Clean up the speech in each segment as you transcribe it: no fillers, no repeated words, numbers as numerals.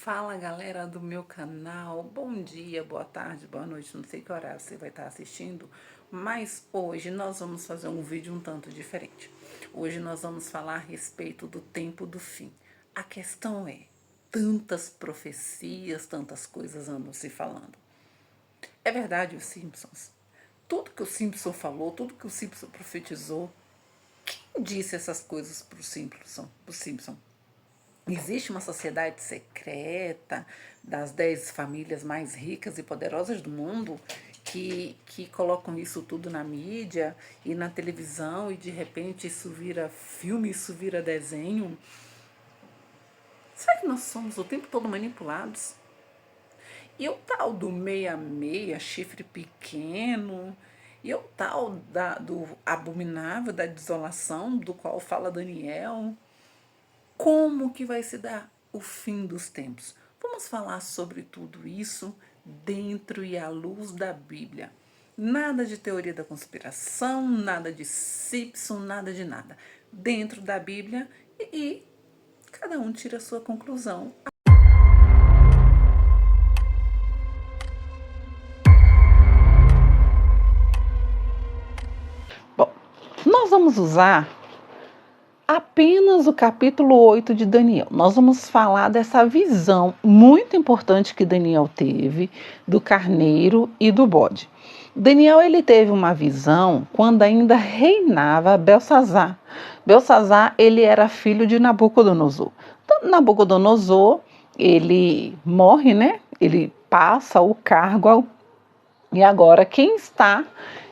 Fala galera do meu canal, bom dia, boa tarde, boa noite, não sei que horário você vai estar assistindo, mas hoje nós vamos fazer um vídeo um tanto diferente. Hoje nós vamos falar a respeito do tempo do fim. A questão é, tantas profecias, tantas coisas andam se falando. É verdade os Simpsons? Tudo que o Simpson falou, tudo que o Simpson profetizou, quem disse essas coisas para o Simpson? Existe uma sociedade secreta das 10 famílias mais ricas e poderosas do mundo que colocam isso tudo na mídia e na televisão e de repente isso vira filme, isso vira desenho. Será que nós somos o tempo todo manipulados? E o tal do 66, chifre pequeno, e o tal do abominável da desolação, do qual fala Daniel? Como que vai se dar o fim dos tempos? Vamos falar sobre tudo isso dentro e à luz da Bíblia. Nada de teoria da conspiração, nada de Simpson, nada de nada. Dentro da Bíblia e cada um tira a sua conclusão. Bom, nós vamos usar apenas o capítulo 8 de Daniel. Nós vamos falar dessa visão muito importante que Daniel teve do carneiro e do bode. Daniel ele teve uma visão quando ainda reinava Belsazar. Belsazar ele era filho de Nabucodonosor. Então, Nabucodonosor ele morre, né? Ele passa o cargo e agora quem está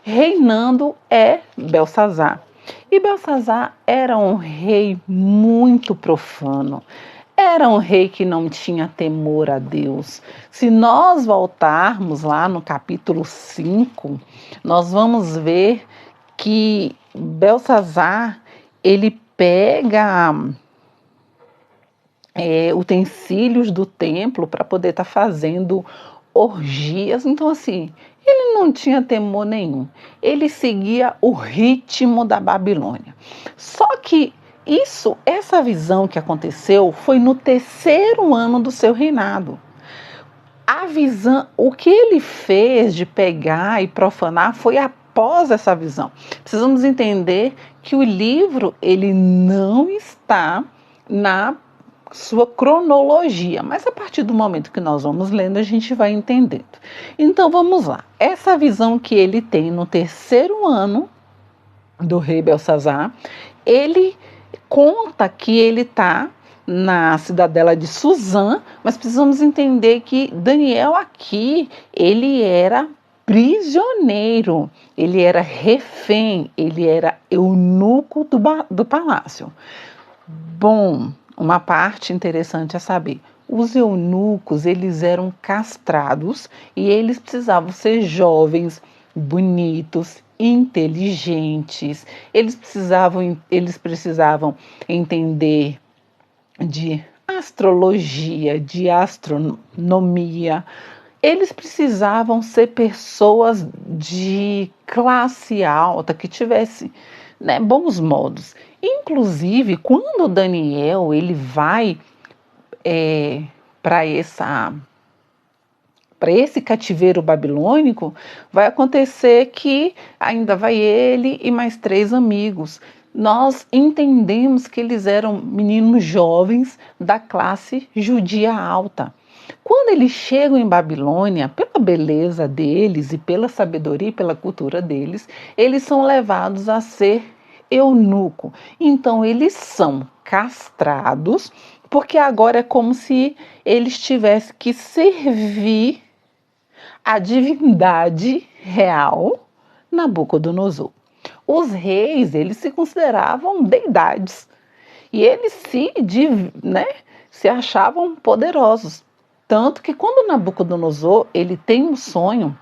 reinando é Belsazar. E Belsazar era um rei muito profano, era um rei que não tinha temor a Deus. Se nós voltarmos lá no capítulo 5, nós vamos ver que Belsazar, ele pega utensílios do templo para poder estar fazendo orgias. Então, assim, ele não tinha temor nenhum. Ele seguia o ritmo da Babilônia. Só que essa visão que aconteceu foi no 3º ano do seu reinado. A visão, o que ele fez de pegar e profanar foi após essa visão. Precisamos entender que o livro ele não está na sua cronologia, mas a partir do momento que nós vamos lendo, a gente vai entendendo. Então vamos lá. Essa visão que ele tem no 3º ano do rei Belsazar, ele conta que ele está na cidadela de Suzã, mas precisamos entender que Daniel aqui, ele era prisioneiro, ele era refém, ele era eunuco do palácio. Bom, uma parte interessante a saber, os eunucos, eles eram castrados e eles precisavam ser jovens, bonitos, inteligentes, eles precisavam entender de astrologia, de astronomia, eles precisavam ser pessoas de classe alta, que tivessem bons modos. Inclusive, quando Daniel ele vai para esse cativeiro babilônico, vai acontecer que ainda vai ele e mais 3 amigos. Nós entendemos que eles eram meninos jovens da classe judia alta. Quando eles chegam em Babilônia, pela beleza deles e pela sabedoria e pela cultura deles, eles são levados a ser eunuco. Então eles são castrados, porque agora é como se eles tivessem que servir a divindade real Nabucodonosor. Os reis, eles se consideravam deidades e eles se achavam poderosos. Tanto que quando Nabucodonosor ele tem um sonho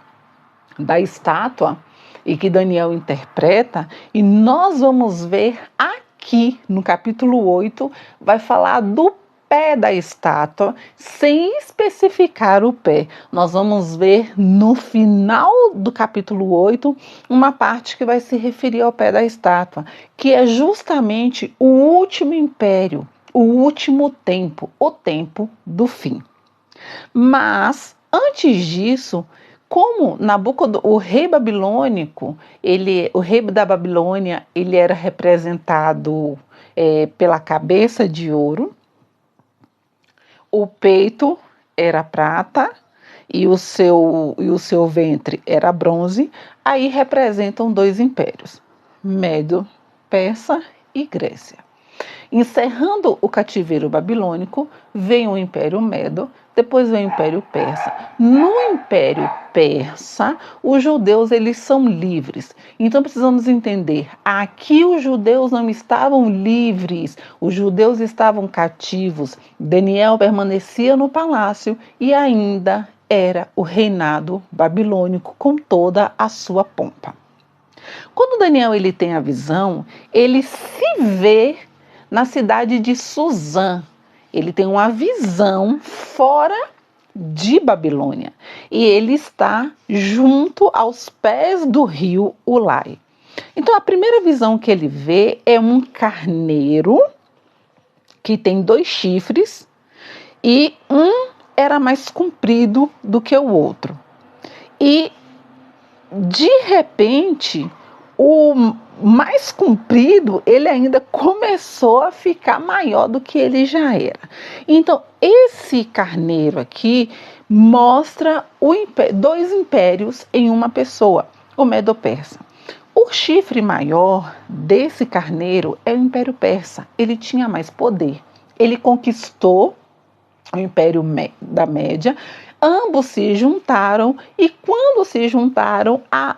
da estátua e que Daniel interpreta, e nós vamos ver aqui no capítulo 8, vai falar do pé da estátua, sem especificar o pé. Nós vamos ver no final do capítulo 8 uma parte que vai se referir ao pé da estátua, que é justamente o último império, o último tempo, o tempo do fim. Mas, antes disso, como o rei babilônico, o rei da Babilônia, ele era representado pela cabeça de ouro, o peito era prata e o seu ventre era bronze, aí representam dois impérios, Médio-Persa e Grécia. Encerrando o cativeiro babilônico, vem o Império Medo, depois vem o Império Persa. No Império Persa, os judeus eles são livres. Então precisamos entender, aqui os judeus não estavam livres, os judeus estavam cativos. Daniel permanecia no palácio e ainda era o reinado babilônico com toda a sua pompa. Quando Daniel ele tem a visão, ele se vê na cidade de Suzã. Ele tem uma visão fora de Babilônia. E ele está junto aos pés do rio Ulai. Então, a primeira visão que ele vê é um carneiro que tem 2 chifres e um era mais comprido do que o outro. E, de repente, o mais comprido, ele ainda começou a ficar maior do que ele já era. Então, esse carneiro aqui mostra 2 impérios em uma pessoa, o Medo-Persa. O chifre maior desse carneiro é o Império Persa. Ele tinha mais poder. Ele conquistou o Império da Média. Ambos se juntaram e quando se juntaram, a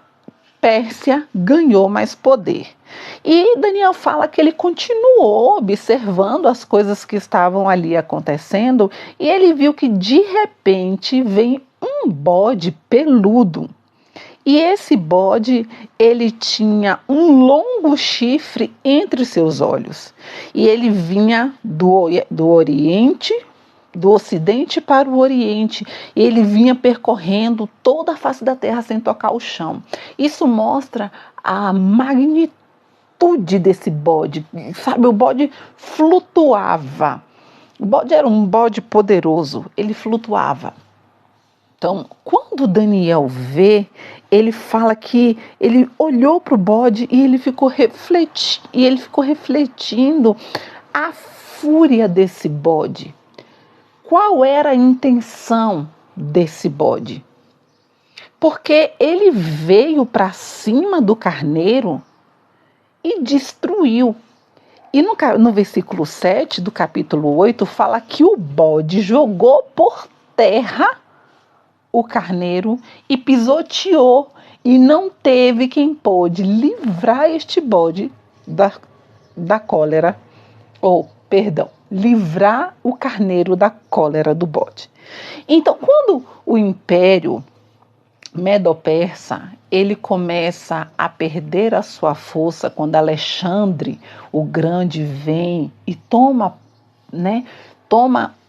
Pérsia ganhou mais poder. E Daniel fala que ele continuou observando as coisas que estavam ali acontecendo e ele viu que de repente vem um bode peludo. E esse bode, ele tinha um longo chifre entre seus olhos. E ele vinha do Oriente, do Ocidente para o Oriente. Ele vinha percorrendo toda a face da terra sem tocar o chão. Isso mostra a magnitude desse bode. Sabe, o bode flutuava. O bode era um bode poderoso, ele flutuava. Então, quando Daniel vê, ele fala que ele olhou para o bode e ele ficou refletindo a fúria desse bode. Qual era a intenção desse bode? Porque ele veio para cima do carneiro e destruiu. E no versículo 7 do capítulo 8 fala que o bode jogou por terra o carneiro e pisoteou, e não teve quem pôde livrar este bode da cólera, livrar o carneiro da cólera do bode. Então, quando o Império Medo-Persa, ele começa a perder a sua força, quando Alexandre o Grande vem e toma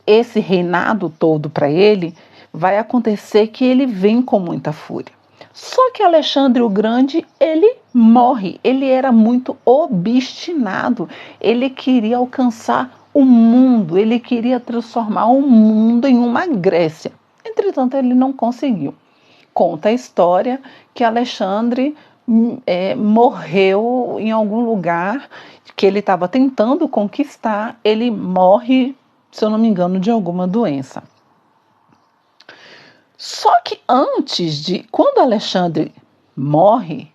esse reinado todo para ele, vai acontecer que ele vem com muita fúria. Só que Alexandre o Grande, ele morre. Ele era muito obstinado. Ele queria alcançar o mundo. Ele queria transformar o mundo em uma Grécia. Entretanto, ele não conseguiu. Conta a história que Alexandre morreu em algum lugar que ele estava tentando conquistar. Ele morre, se eu não me engano, de alguma doença. Só que quando Alexandre morre,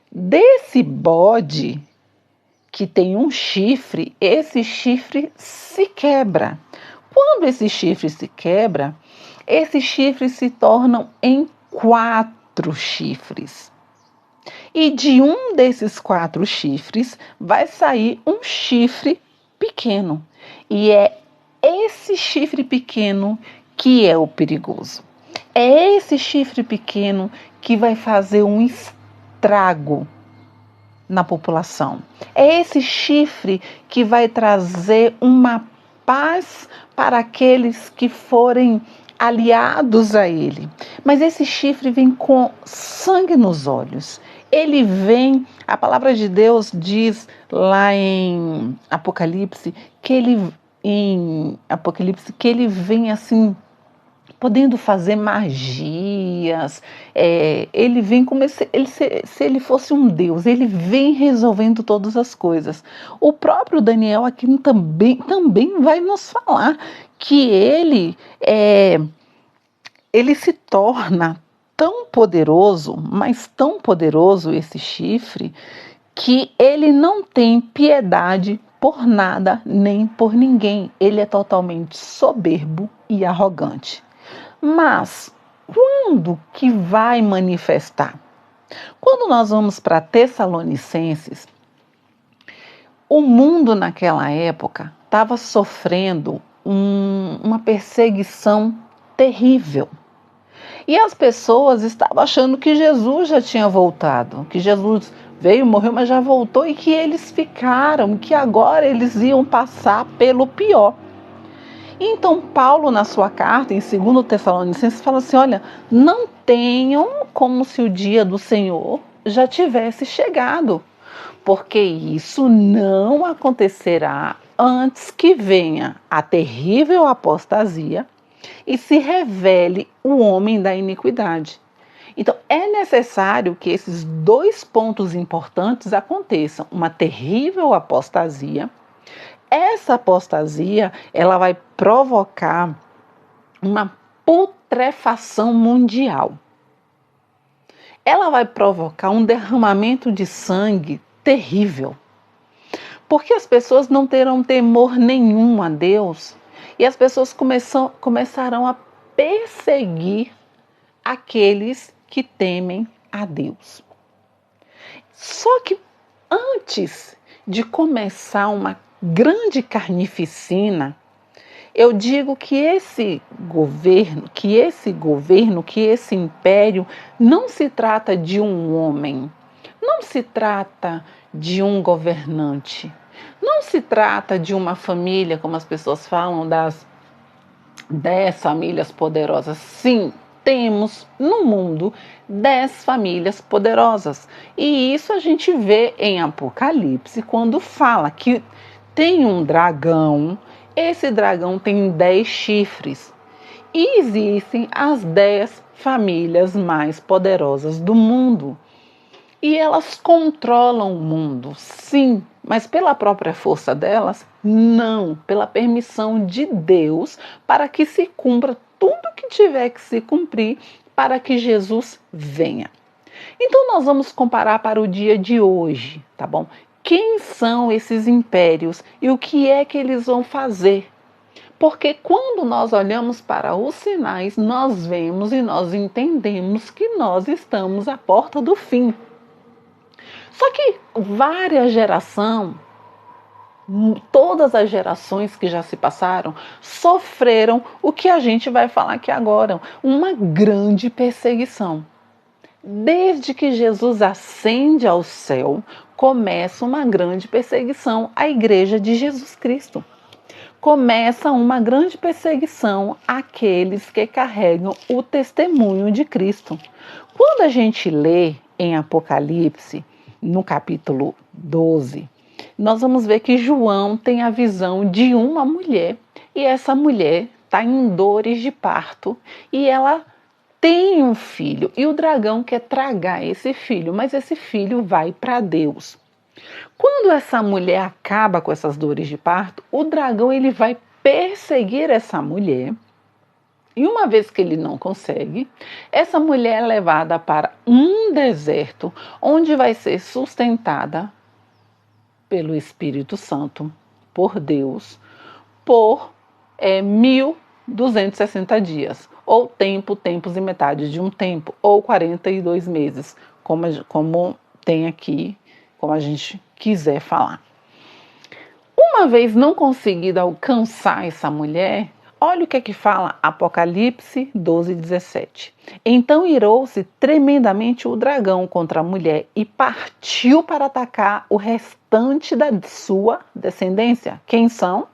desse bode que tem um chifre, esse chifre se quebra. Quando esse chifre se quebra, esses chifres se tornam em 4 chifres. E de um desses 4 chifres vai sair um chifre pequeno. E é esse chifre pequeno que é o perigoso. É esse chifre pequeno que vai fazer um estrago na população. É esse chifre que vai trazer uma paz para aqueles que forem aliados a ele. Mas esse chifre vem com sangue nos olhos. Ele vem, a palavra de Deus diz lá em Apocalipse que ele vem assim podendo fazer magias. Ele vem como se ele fosse um Deus, ele vem resolvendo todas as coisas. O próprio Daniel aqui também vai nos falar que ele se torna tão poderoso, mas tão poderoso esse chifre, que ele não tem piedade por nada nem por ninguém. Ele é totalmente soberbo e arrogante. Mas quando que vai manifestar? Quando nós vamos para Tessalonicenses, o mundo naquela época estava sofrendo uma perseguição terrível. E as pessoas estavam achando que Jesus já tinha voltado, que Jesus veio, morreu, mas já voltou e que eles ficaram, que agora eles iam passar pelo pior. Então Paulo, na sua carta, em 2 Tessalonicenses, fala assim, olha, não tenham como se o dia do Senhor já tivesse chegado, porque isso não acontecerá antes que venha a terrível apostasia e se revele o homem da iniquidade. Então, é necessário que esses dois pontos importantes aconteçam. Uma terrível apostasia. Essa apostasia, ela vai provocar uma putrefação mundial. Ela vai provocar um derramamento de sangue terrível. Porque as pessoas não terão temor nenhum a Deus e as pessoas começarão a perseguir aqueles que temem a Deus. Só que antes de começar uma grande carnificina, eu digo que esse governo, que esse império não se trata de um homem, não se trata de um governante, não se trata de uma família, como as pessoas falam, das 10 famílias poderosas. Sim, temos no mundo 10 famílias poderosas. E isso a gente vê em Apocalipse, quando fala que tem um dragão, esse dragão tem 10 chifres. E existem as 10 famílias mais poderosas do mundo. E elas controlam o mundo, sim, mas pela própria força delas, não, pela permissão de Deus, para que se cumpra tudo que tiver que se cumprir para que Jesus venha. Então nós vamos comparar para o dia de hoje, tá bom? Quem são esses impérios e o que é que eles vão fazer? Porque quando nós olhamos para os sinais, nós vemos e nós entendemos que nós estamos à porta do fim. Só que todas as gerações que já se passaram, sofreram o que a gente vai falar aqui agora, uma grande perseguição. Desde que Jesus ascende ao céu, começa uma grande perseguição à Igreja de Jesus Cristo. Começa uma grande perseguição àqueles que carregam o testemunho de Cristo. Quando a gente lê em Apocalipse, no capítulo 12, nós vamos ver que João tem a visão de uma mulher e essa mulher está em dores de parto e ela tem um filho e o dragão quer tragar esse filho, mas esse filho vai para Deus. Quando essa mulher acaba com essas dores de parto, o dragão ele vai perseguir essa mulher. E uma vez que ele não consegue, essa mulher é levada para um deserto, onde vai ser sustentada pelo Espírito Santo, por Deus, por 1260 dias, ou tempos e metade de um tempo, ou 42 meses, como tem aqui, como a gente quiser falar. Uma vez não conseguida alcançar essa mulher, olha o que é que fala Apocalipse 12:17. Então irou-se tremendamente o dragão contra a mulher e partiu para atacar o restante da sua descendência. Quem são?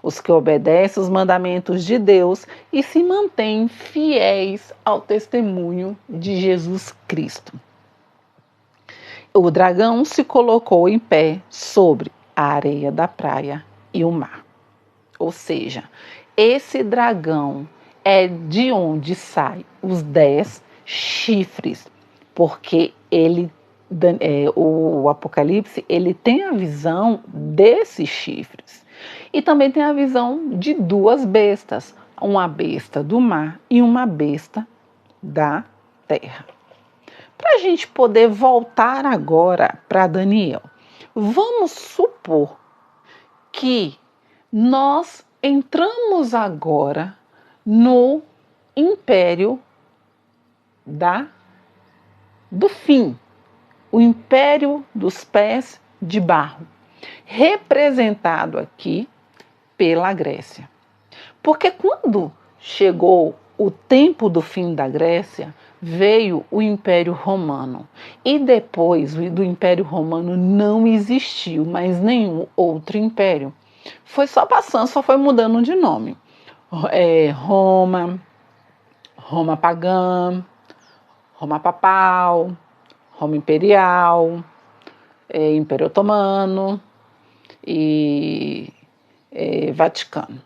Os que obedecem os mandamentos de Deus e se mantêm fiéis ao testemunho de Jesus Cristo. O dragão se colocou em pé sobre a areia da praia e o mar. Ou seja, esse dragão é de onde saem os 10 chifres, porque o Apocalipse ele tem a visão desses chifres e também tem a visão de duas bestas, uma besta do mar e uma besta da terra. Para a gente poder voltar agora para Daniel, vamos supor que nós entramos agora no império do fim, o império dos pés de barro, representado aqui pela Grécia. Porque quando chegou o tempo do fim da Grécia, veio o Império Romano. E depois do Império Romano não existiu mais nenhum outro império. Foi só passando, só foi mudando de nome. Roma pagã, Roma papal, Roma imperial, Império Otomano e Vaticano.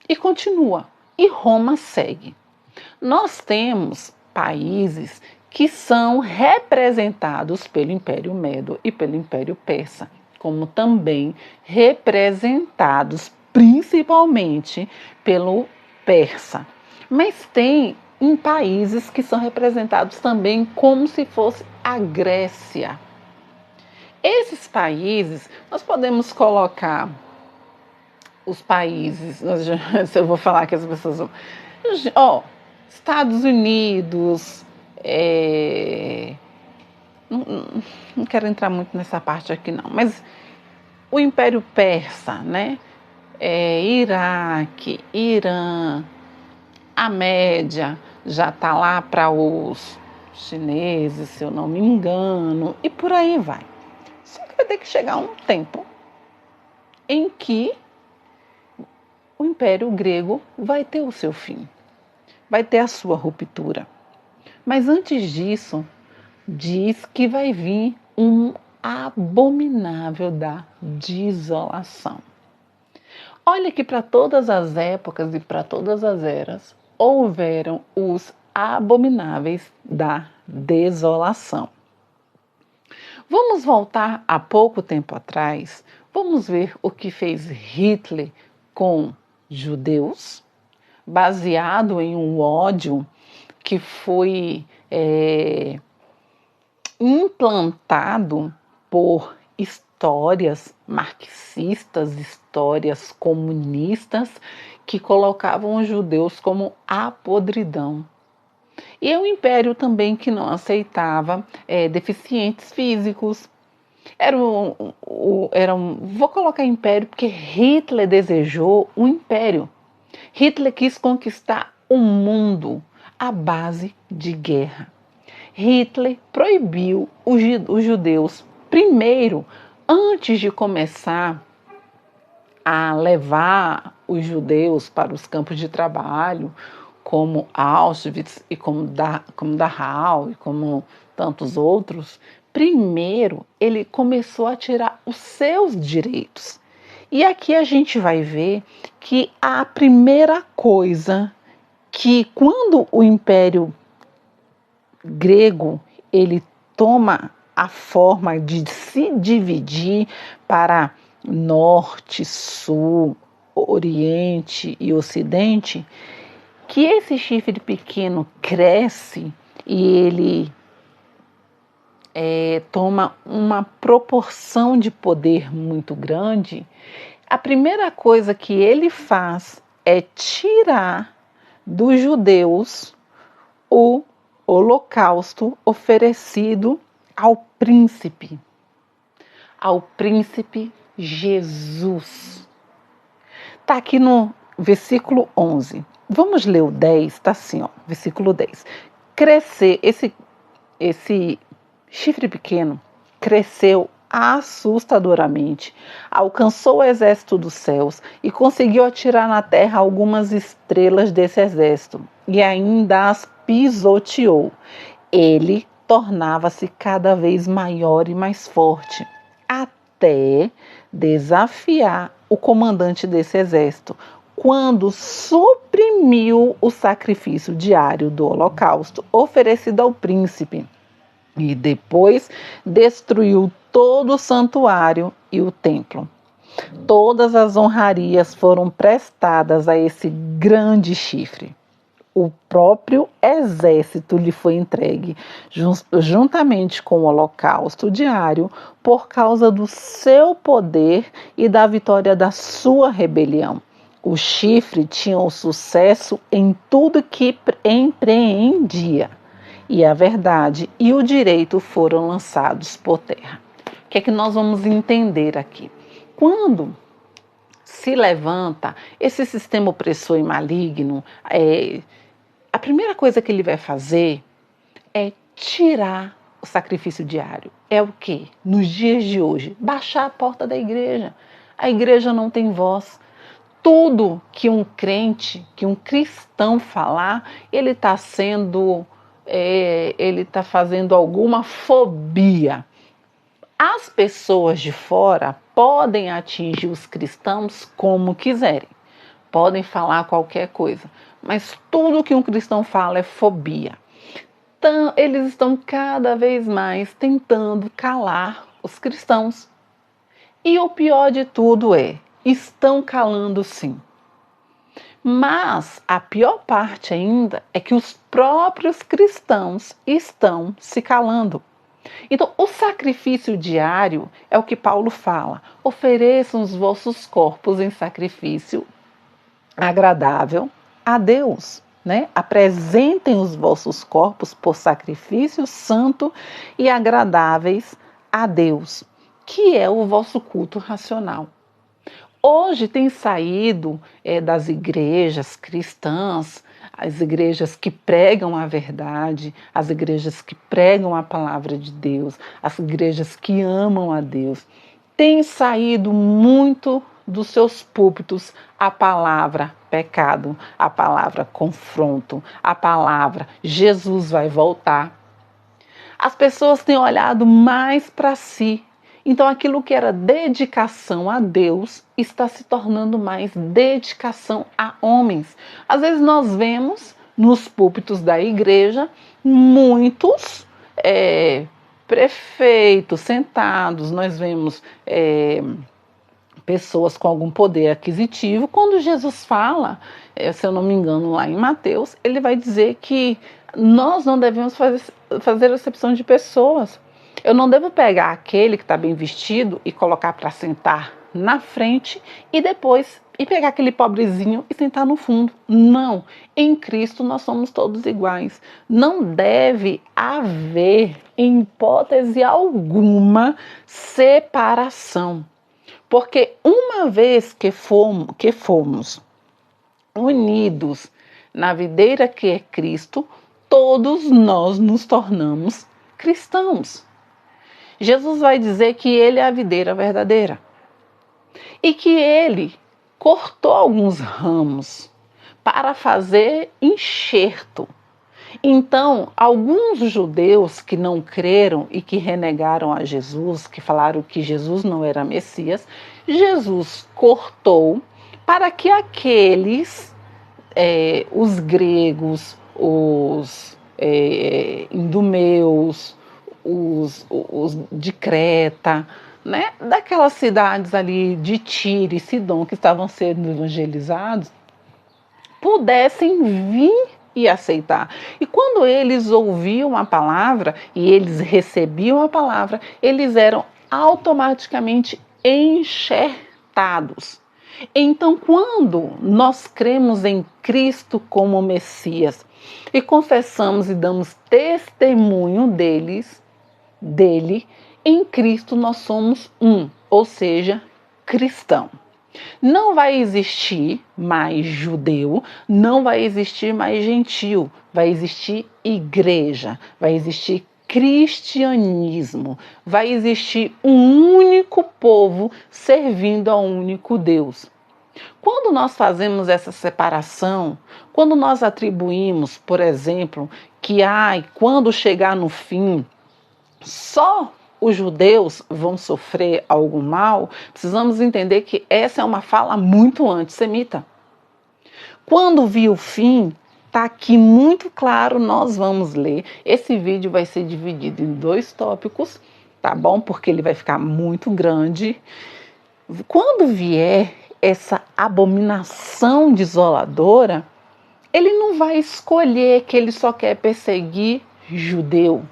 E continua. E Roma segue. Nós temos países que são representados pelo Império Medo e pelo Império Persa, como também representados principalmente pelo Persa. Mas tem em países que são representados também como se fosse a Grécia. Esses países, nós podemos colocar os países, eu vou falar que as pessoas vão... Estados Unidos, não quero entrar muito nessa parte aqui não, mas o Império Persa, né? Iraque, Irã, a Média já está lá para os chineses, se eu não me engano, e por aí vai. Só que vai ter que chegar um tempo em que o Império Grego vai ter o seu fim, vai ter a sua ruptura. Mas antes disso, diz que vai vir um abominável da desolação. Olha que para todas as épocas e para todas as eras houveram os abomináveis da desolação. Vamos voltar a pouco tempo atrás, vamos ver o que fez Hitler com judeus, baseado em um ódio que foi implantado por histórias marxistas, histórias comunistas que colocavam os judeus como a podridão. E é um império também que não aceitava deficientes físicos. Vou colocar império porque Hitler desejou um império. Hitler quis conquistar o mundo à base de guerra. Hitler proibiu os judeus, primeiro, antes de começar a levar os judeus para os campos de trabalho, como Auschwitz e como Dachau e como tantos outros, primeiro ele começou a tirar os seus direitos. E aqui a gente vai ver que a primeira coisa que quando o Império Grego ele toma a forma de se dividir para norte, sul, oriente e ocidente, que esse chifre pequeno cresce e ele toma uma proporção de poder muito grande, a primeira coisa que ele faz é tirar dos judeus o holocausto oferecido ao príncipe Jesus. Está aqui no versículo 11. Vamos ler o 10, está assim, versículo 10. Esse chifre pequeno cresceu assustadoramente, alcançou o exército dos céus e conseguiu atirar na terra algumas estrelas desse exército e ainda as pisoteou. Ele tornava-se cada vez maior e mais forte, até desafiar o comandante desse exército, quando suprimiu o sacrifício diário do holocausto oferecido ao príncipe e depois destruiu todo o santuário e o templo. Todas as honrarias foram prestadas a esse grande chifre. O próprio exército lhe foi entregue, juntamente com o holocausto diário, por causa do seu poder e da vitória da sua rebelião. O chifre tinha o sucesso em tudo que empreendia, e a verdade e o direito foram lançados por terra. O que é que nós vamos entender aqui? Quando se levanta esse sistema opressor e maligno, a primeira coisa que ele vai fazer é tirar o sacrifício diário. É o quê? Nos dias de hoje, baixar a porta da igreja. A igreja não tem voz. Tudo que um crente, que um cristão falar, ele está fazendo alguma fobia. As pessoas de fora podem atingir os cristãos como quiserem. Podem falar qualquer coisa, mas tudo que um cristão fala é fobia. Então, eles estão cada vez mais tentando calar os cristãos. E o pior de tudo estão calando sim. Mas a pior parte ainda é que os próprios cristãos estão se calando. Então, o sacrifício diário é o que Paulo fala. Ofereçam os vossos corpos em sacrifício agradável a Deus, né? Apresentem os vossos corpos por sacrifício santo e agradáveis a Deus, que é o vosso culto racional. Hoje tem saído das igrejas cristãs, as igrejas que pregam a verdade, as igrejas que pregam a palavra de Deus, as igrejas que amam a Deus, tem saído muito dos seus púlpitos a palavra pecado, a palavra confronto, a palavra Jesus vai voltar. As pessoas têm olhado mais para si. Então aquilo que era dedicação a Deus está se tornando mais dedicação a homens. Às vezes nós vemos nos púlpitos da igreja muitos prefeitos sentados, nós vemos pessoas com algum poder aquisitivo. Quando Jesus fala, se eu não me engano lá em Mateus, ele vai dizer que nós não devemos fazer acepção de pessoas. Eu não devo pegar aquele que está bem vestido e colocar para sentar na frente e depois pegar aquele pobrezinho e sentar no fundo. Não, em Cristo nós somos todos iguais. Não deve haver, em hipótese alguma, separação. Porque uma vez que fomos unidos na videira que é Cristo, todos nós nos tornamos cristãos. Jesus vai dizer que ele é a videira verdadeira e que ele cortou alguns ramos para fazer enxerto. Então, alguns judeus que não creram e que renegaram a Jesus, que falaram que Jesus não era Messias, Jesus cortou para que aqueles, os gregos, os idumeus, os de Creta, né, daquelas cidades ali de Tiro e Sidom que estavam sendo evangelizados, pudessem vir e aceitar. E quando eles ouviam a palavra e eles recebiam a palavra, eles eram automaticamente enxertados. Então, quando nós cremos em Cristo como Messias e confessamos e damos testemunho dele, em Cristo nós somos um, ou seja, cristão. Não vai existir mais judeu, não vai existir mais gentil, vai existir igreja, vai existir cristianismo, vai existir um único povo servindo a um único Deus. Quando nós fazemos essa separação, quando nós atribuímos, por exemplo, que quando chegar no fim, só os judeus vão sofrer algum mal, precisamos entender que essa é uma fala muito antissemita. Quando vir o fim, tá aqui muito claro, nós vamos ler. Esse vídeo vai ser dividido em 2 tópicos, tá bom? Porque ele vai ficar muito grande. Quando vier essa abominação desoladora, ele não vai escolher que ele só quer perseguir judeu.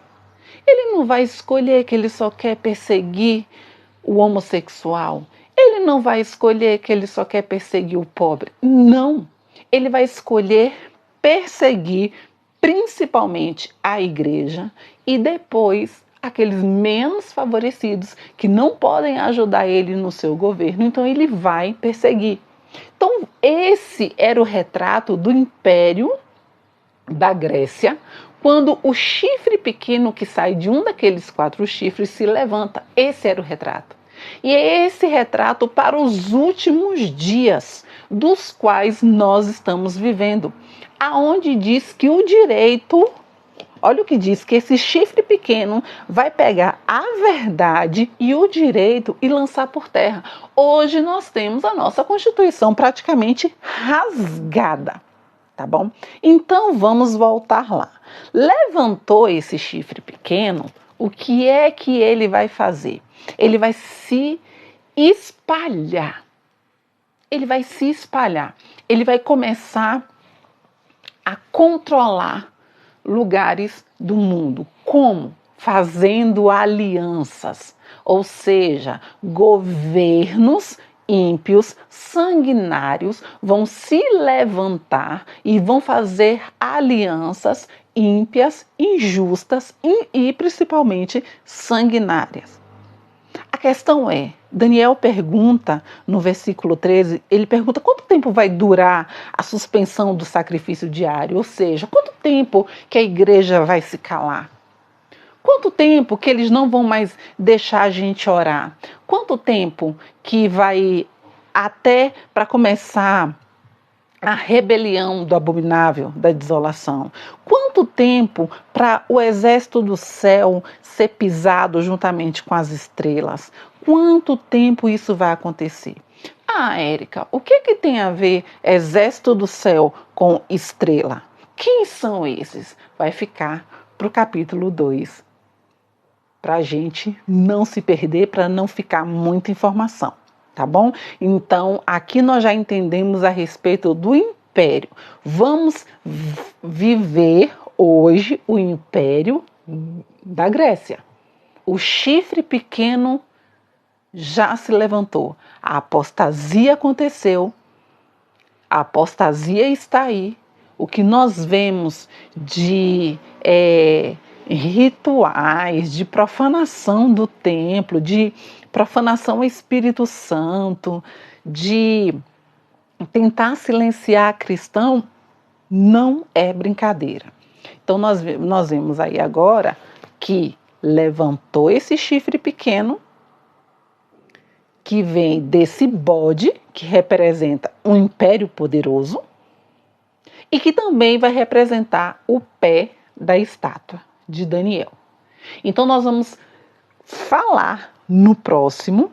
Ele não vai escolher que ele só quer perseguir o homossexual. Ele não vai escolher que ele só quer perseguir o pobre. Não. Ele vai escolher perseguir principalmente a igreja e depois aqueles menos favorecidos que não podem ajudar ele no seu governo. Então ele vai perseguir. Então esse era o retrato do Império da Grécia, quando o chifre pequeno que sai de um daqueles 4 chifres se levanta. Esse era o retrato. E é esse retrato para os últimos dias, dos quais nós estamos vivendo, aonde diz que o direito, olha o que diz, que esse chifre pequeno vai pegar a verdade e o direito e lançar por terra. Hoje nós temos a nossa Constituição praticamente rasgada. Tá bom? Então vamos voltar lá. Levantou esse chifre pequeno, o que é que ele vai fazer? Ele vai se espalhar. Ele vai se espalhar. Ele vai começar a controlar lugares do mundo. Como? Fazendo alianças. Ou seja, governos ímpios, sanguinários, vão se levantar e vão fazer alianças ímpias, injustas e principalmente sanguinárias. A questão é, Daniel pergunta no versículo 13, ele pergunta quanto tempo vai durar a suspensão do sacrifício diário, ou seja, quanto tempo que a igreja vai se calar? Quanto tempo que eles não vão mais deixar a gente orar? Quanto tempo que vai até para começar a rebelião do abominável, da desolação? Quanto tempo para o exército do céu ser pisado juntamente com as estrelas? Quanto tempo isso vai acontecer? Ah, Érica, o que tem a ver exército do céu com estrela? Quem são esses? Vai ficar para o capítulo 2. Para a gente não se perder, para não ficar muita informação, tá bom? Então, aqui nós já entendemos a respeito do império. Vamos viver hoje o império da Grécia. O chifre pequeno já se levantou. A apostasia aconteceu. A apostasia está aí. O que nós vemos de rituais, de profanação do templo, de profanação ao Espírito Santo, de tentar silenciar cristão, não é brincadeira. Então nós vemos aí agora que levantou esse chifre pequeno, que vem desse bode, que representa um império poderoso, e que também vai representar o pé da estátua de Daniel. Então nós vamos falar no próximo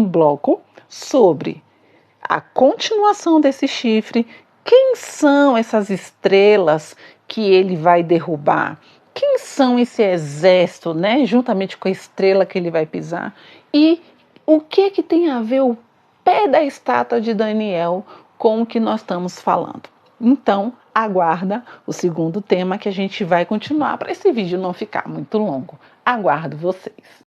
bloco sobre a continuação desse chifre, quem são essas estrelas que ele vai derrubar, quem são esse exército, né, juntamente com a estrela que ele vai pisar, e o que tem a ver o pé da estátua de Daniel com o que nós estamos falando. Então, aguarda o segundo tema que a gente vai continuar para esse vídeo não ficar muito longo. Aguardo vocês.